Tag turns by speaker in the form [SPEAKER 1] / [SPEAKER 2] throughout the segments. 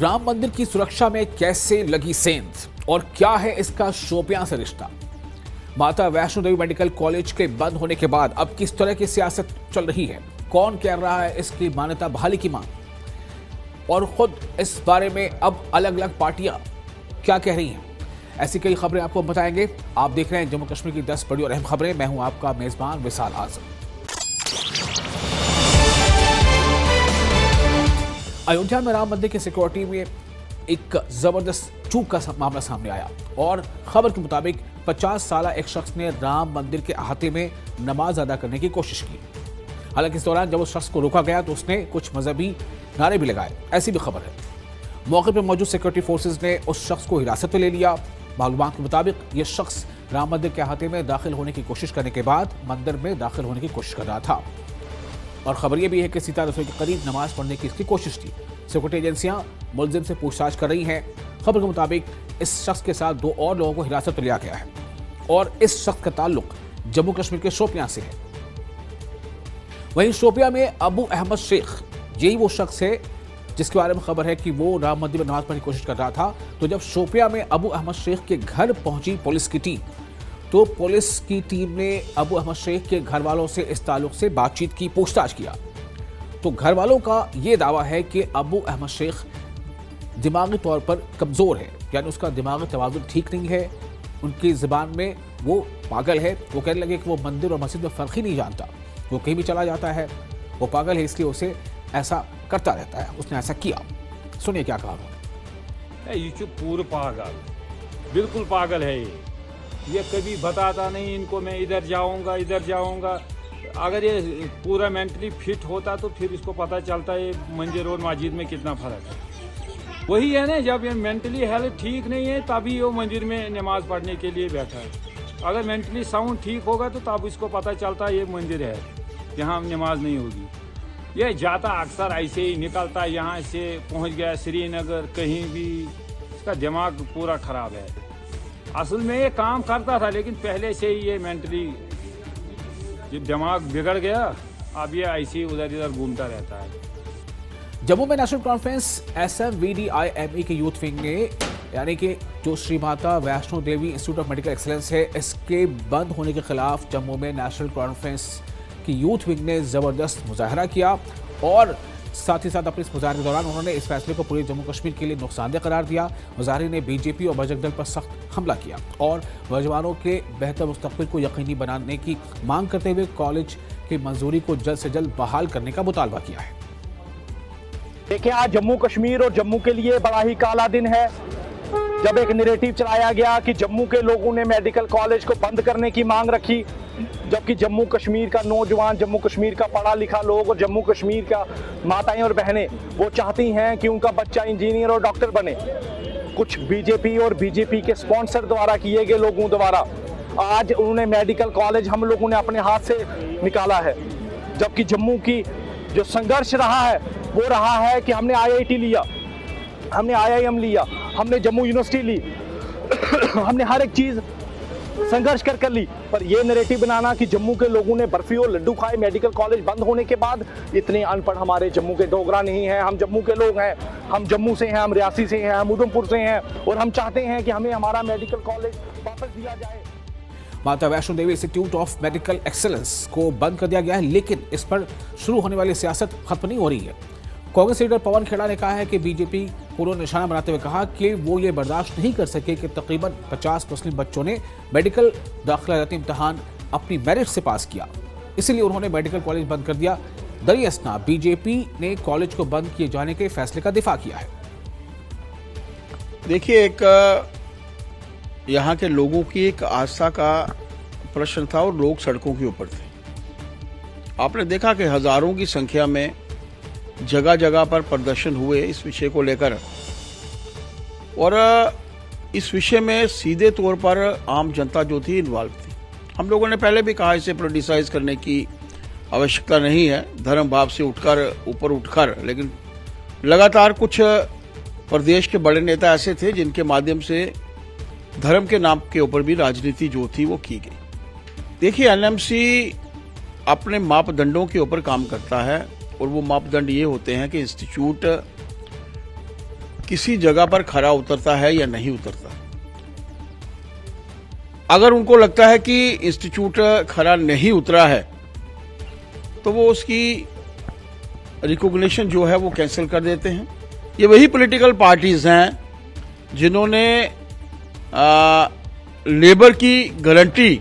[SPEAKER 1] राम मंदिर की सुरक्षा में कैसे लगी सेंध और क्या है इसका शोपियां से रिश्ता। माता वैष्णो देवी मेडिकल कॉलेज के बंद होने के बाद अब किस तरह की सियासत चल रही है, कौन कर रहा है इसकी मान्यता बहाली की मांग, और खुद इस बारे में अब अलग अलग पार्टियां क्या कह रही हैं, ऐसी कई खबरें आपको बताएंगे। आप देख रहे हैं जम्मू कश्मीर की 10 बड़ी और अहम खबरें। मैं हूं आपका मेजबान विशाल आजम। अयोध्या में राम मंदिर की सिक्योरिटी में एक जबरदस्त चूक का मामला सामने आया और खबर के मुताबिक 50 साल एक शख्स ने राम मंदिर के अहाते में नमाज अदा करने की कोशिश की। हालांकि इस दौरान जब उस शख्स को रोका गया तो उसने कुछ मजहबी नारे भी लगाए, ऐसी भी खबर है। मौके पर मौजूद सिक्योरिटी फोर्सेज ने उस शख्स को हिरासत में ले लिया। मालूमात के मुताबिक यह शख्स राम मंदिर के अहाते में दाखिल होने की कोशिश करने के बाद मंदिर में दाखिल होने की कोशिश कर रहा था और खबर यह भी है कि सीता रसोई के करीब नमाज पढ़ने की इसकी कोशिश थी। सिक्योरिटी एजेंसियां मुलजिम से पूछताछ कर रही हैं। खबर के मुताबिक इस शख्स के साथ 2 और लोगों को हिरासत में लिया गया है और इस शख्स का ताल्लुक जम्मू कश्मीर के शोपियां से है। वहीं शोपियां में अबू अहमद शेख, यही वो शख्स है जिसके बारे में खबर है कि वो राम मंदिर में नमाज पढ़ने की कोशिश कर रहा था। तो जब शोपियां में अबू अहमद शेख के घर पहुंची पुलिस की टीम, तो पुलिस की टीम ने अबू अहमद शेख के घर वालों से इस ताल्लुक से बातचीत की, पूछताछ किया। तो घर वालों का यह दावा है कि अबू अहमद शेख दिमागी तौर पर कमजोर है, यानी उसका दिमागी तवाज़ुन ठीक नहीं है। उनकी ज़बान में वो पागल है। वो कहने लगे कि वो मंदिर और मस्जिद में फ़र्क ही नहीं जानता, वो कहीं भी चला जाता है, वो पागल है, इसलिए उसे ऐसा करता रहता है, उसने ऐसा किया। सुनिए क्या कहा उन्होंने।
[SPEAKER 2] ये पूरा पागल, बिल्कुल पागल है ये कभी बताता नहीं इनको मैं इधर जाऊंगा। अगर ये पूरा मेंटली फिट होता तो फिर इसको पता चलता है मंदिर और मस्जिद में कितना फर्क है। वही है ना, जब ये मेंटली हेल्थ ठीक नहीं है तभी वो मंदिर में नमाज पढ़ने के लिए बैठा है। अगर मेंटली साउंड ठीक होगा तो तब इसको पता चलता है ये मंदिर है, यहाँ नमाज नहीं होगी। ये जाता अक्सर ऐसे ही निकलता, यहाँ से पहुँच गया श्रीनगर, कहीं भी इसका दिमाग पूरा खराब है। असल में ये काम करता था लेकिन पहले से ही ये मेंटली दिमाग बिगड़ गया, अब ये ऐसे ही उधर इधर घूमता रहता है।
[SPEAKER 1] जम्मू में नेशनल कॉन्फ्रेंस SMVDIME के यूथ विंग ने, यानी कि जो Shri Mata Vaishno Devi institute of medical excellence है, इसके बंद होने के खिलाफ जम्मू में नेशनल कॉन्फ्रेंस की यूथ विंग ने जबरदस्त मुजाहरा किया और साथ ही साथ अपने इस मुजाहरे के दौरान उन्होंने इस फैसले को पूरे जम्मू कश्मीर के लिए नुकसानदेह करार दिया। मुजाहरे ने बीजेपी और बजरंग दल पर सख्त हमला किया और नौजवानों के बेहतर मुस्तकबिल को यकीनी बनाने की मांग करते हुए कॉलेज की मंजूरी को जल्द से जल्द बहाल करने का मुतालबा किया है।
[SPEAKER 3] देखिए, आज जम्मू कश्मीर और जम्मू के लिए बड़ा ही काला दिन है, जब एक नैरेटिव चलाया गया कि जम्मू के लोगों ने मेडिकल कॉलेज को बंद करने की मांग रखी, जबकि जम्मू कश्मीर का नौजवान, जम्मू कश्मीर का पढ़ा लिखा लोग और जम्मू कश्मीर का माताएं और बहनें वो चाहती हैं कि उनका बच्चा इंजीनियर और डॉक्टर बने। कुछ बीजेपी और बीजेपी के स्पॉन्सर द्वारा किए गए लोगों द्वारा आज उन्होंने मेडिकल कॉलेज हम लोगों ने अपने हाथ से निकाला है, जबकि जम्मू की जो संघर्ष रहा है वो रहा है कि हमने IIT लिया, हमने IIM लिया, हमने जम्मू यूनिवर्सिटी ली हमने हर एक चीज़ संघर्ष कर ली। पर ये नैरेटिव बनाना कि जम्मू के लोगों ने बर्फी और लड्डू खाए मेडिकल कॉलेज बंद होने के बाद, इतने अनपढ़ हमारे जम्मू के डोगरा नहीं हैं। हम जम्मू के लोग हैं, हम जम्मू से हैं, हम रियासी से हैं, हम उधमपुर से हैं और हम चाहते हैं कि हमें हमारा मेडिकल कॉलेज वापस दिया जाए।
[SPEAKER 1] माता Vaishno Devi institute of medical excellence को बंद कर दिया गया है, लेकिन इस पर शुरू होने वाली सियासत खत्म नहीं हो रही है। कांग्रेस लीडर पवन खेड़ा ने कहा है कि बीजेपी को निशाना बनाते हुए कहा कि वो ये बर्दाश्त नहीं कर सके कि तकरीबन 50 मुस्लिम बच्चों ने मेडिकल दाखिला इम्तिहान अपनी मेरिट से पास किया, इसलिए उन्होंने मेडिकल कॉलेज बंद कर दिया। दरियासना बीजेपी ने कॉलेज को बंद किए जाने के फैसले का दिफा किया है।
[SPEAKER 4] देखिए, एक यहाँ के लोगों की एक आस्था का प्रश्न था और लोग सड़कों के ऊपर थे। आपने देखा कि हजारों की संख्या में जगह जगह पर प्रदर्शन हुए इस विषय को लेकर, और इस विषय में सीधे तौर पर आम जनता जो थी इन्वॉल्व थी। हम लोगों ने पहले भी कहा इसे पोलिटिसाइज करने की आवश्यकता नहीं है, धर्म भाव से ऊपर उठकर, लेकिन लगातार कुछ प्रदेश के बड़े नेता ऐसे थे जिनके माध्यम से धर्म के नाम के ऊपर भी राजनीति जो थी वो की गई। देखिए, NMC अपने मापदंडों के ऊपर काम करता है और वो मापदंड ये होते हैं कि इंस्टीट्यूट किसी जगह पर खरा उतरता है या नहीं उतरता। अगर उनको लगता है कि इंस्टीट्यूट खरा नहीं उतरा है तो वो उसकी रिकॉग्निशन जो है वो कैंसिल कर देते हैं। ये वही पॉलिटिकल पार्टीज हैं जिन्होंने लेबर की गारंटी,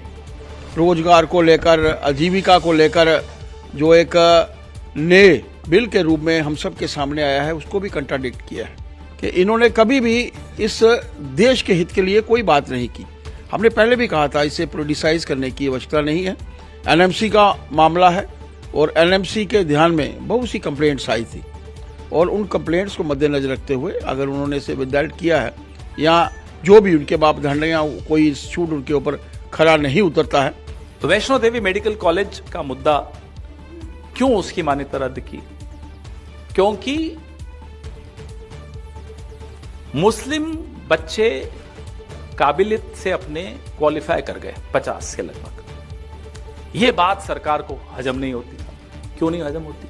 [SPEAKER 4] रोजगार को लेकर, आजीविका को लेकर जो एक नए बिल के रूप में हम सब के सामने आया है, उसको भी कंट्राडिक्ट किया है कि इन्होंने कभी भी इस देश के हित के लिए कोई बात नहीं की। हमने पहले भी कहा था इसे पॉलिटिसाइज करने की आवश्यकता नहीं है। एनएमसी का मामला है और एनएमसी के ध्यान में बहुत सी कंप्लेंट्स आई थी और उन कंप्लेंट्स को मद्देनजर रखते हुए अगर उन्होंने इसे विदाउट किया है या जो भी उनके मापदंड या कोई इंस्टीट्यूट उनके ऊपर खरा नहीं उतरता है।
[SPEAKER 5] तो वैष्णो देवी मेडिकल कॉलेज का मुद्दा क्यों उसकी मान्यता रद्द की? क्योंकि मुस्लिम बच्चे काबिलियत से अपने क्वालिफाई कर गए 50 के लगभग। यह बात सरकार को हजम नहीं होती। क्यों नहीं हजम होती?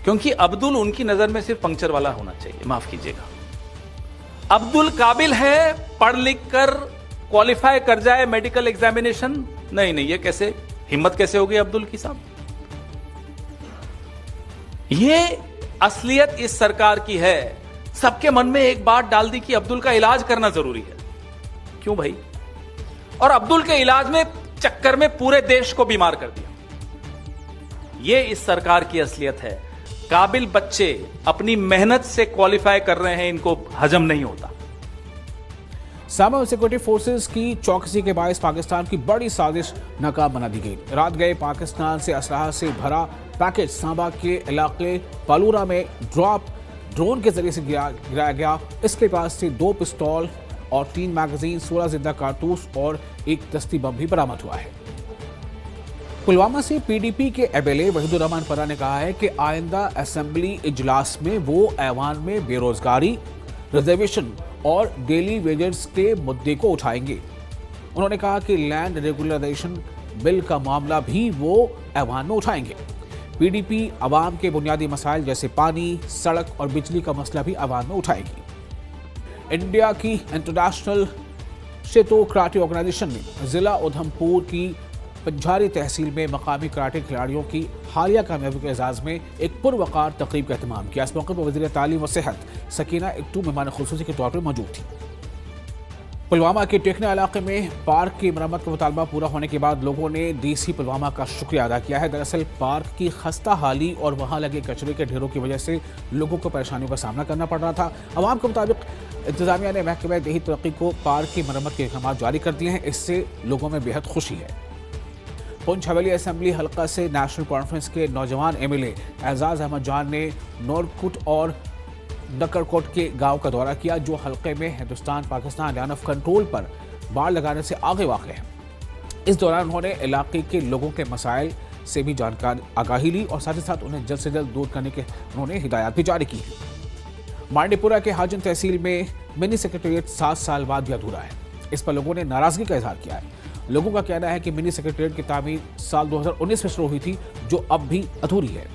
[SPEAKER 5] क्योंकि अब्दुल उनकी नजर में सिर्फ पंक्चर वाला होना चाहिए। माफ कीजिएगा, अब्दुल काबिल है, पढ़ लिख कर क्वालिफाई कर जाए मेडिकल एग्जामिनेशन। नहीं, ये कैसे, हिम्मत कैसे होगी अब्दुल की साहब? ये असलियत इस सरकार की है। सबके मन में एक बात डाल दी कि अब्दुल का इलाज करना जरूरी है। क्यों भाई? और अब्दुल के इलाज में चक्कर में पूरे देश को बीमार कर दिया। यह इस सरकार की असलियत है। काबिल बच्चे अपनी मेहनत से क्वालिफाई कर रहे हैं, इनको हजम नहीं होता।
[SPEAKER 1] सामा सिक्योरिटी फोर्सेस की चौकसी के बायस पाकिस्तान की बड़ी साजिश नाकाम बना दी गई। रात गए पाकिस्तान से असलाह से भरा पैकेज सांबा के इलाके पालूरा में ड्रोन के जरिए से गिराया गया। इसके पास से 2 पिस्तौल और 3 मैगजीन, 16 जिंदा कारतूस और एक दस्ती बम भी बरामद हुआ है। पुलवामा से पीडीपी के एमएलए वहीदुर रहमान परा ने कहा है कि आइंदा असेंबली इजलास में वो ऐवान में बेरोजगारी, रिजर्वेशन और डेली वेजेस के मुद्दे को उठाएंगे। उन्होंने कहा कि लैंड रेगुलराइजेशन बिल का मामला भी वो ऐवान में उठाएंगे। पीडीपी अवाम के बुनियादी मसाइल जैसे पानी, सड़क और बिजली का मसला भी अवाम में उठाएगी। इंडिया की इंटरनेशनल शेतो कराटे ऑर्गेनाइजेशन ने जिला उधमपुर की पंजारी तहसील में मकामी कराटे खिलाड़ियों की हालिया कामयाबी के एजाज में एक पुरवकार तकरीब का एहतमाम किया। इस मौके पर वज़ीर तालीम व सेहत सकीना इक्टू मेहमान खुसूसी के तौर पर मौजूद थी। पुलवामा के टेकना इलाके में पार्क की मरम्मत का मुतालबा पूरा होने के बाद लोगों ने डीसी पुलवामा का शुक्रिया अदा किया है। दरअसल पार्क की खस्ता हाली और वहां लगे कचरे के ढेरों की वजह से लोगों को परेशानियों का सामना करना पड़ रहा था। अवाम के मुताबिक इंतजामिया ने महकमा देही तरक्की को पार्क की मरम्मत के अहकाम जारी कर दिए हैं। इससे लोगों में बेहद खुशी है। पुंछ हवेली असेंबली हल्का से नेशनल कॉन्फ्रेंस के नौजवान एमएलए एजाज अहमद जान ने नोरकुट और नकरकोट के गांव का दौरा किया, जो हल्के में Hindustan Pakistan line of control पर बाड़ लगाने से आगे वाक़ है। इस दौरान उन्होंने इलाके के लोगों के मसाइल से भी आगाही ली और साथ ही साथ उन्हें जल्द से जल्द दूर करने के उन्होंने हिदायत भी जारी की। मांडीपुरा के हाजिन तहसील में मिनी सेक्रेटेरिएट 7 साल बाद भी अधूरा है। इस पर लोगों ने नाराजगी का इजहार किया है। लोगों का कहना है कि मिनी सेक्रेटेरिएट की तामीर साल 2019 में शुरू हुई थी, जो अब भी अधूरी है।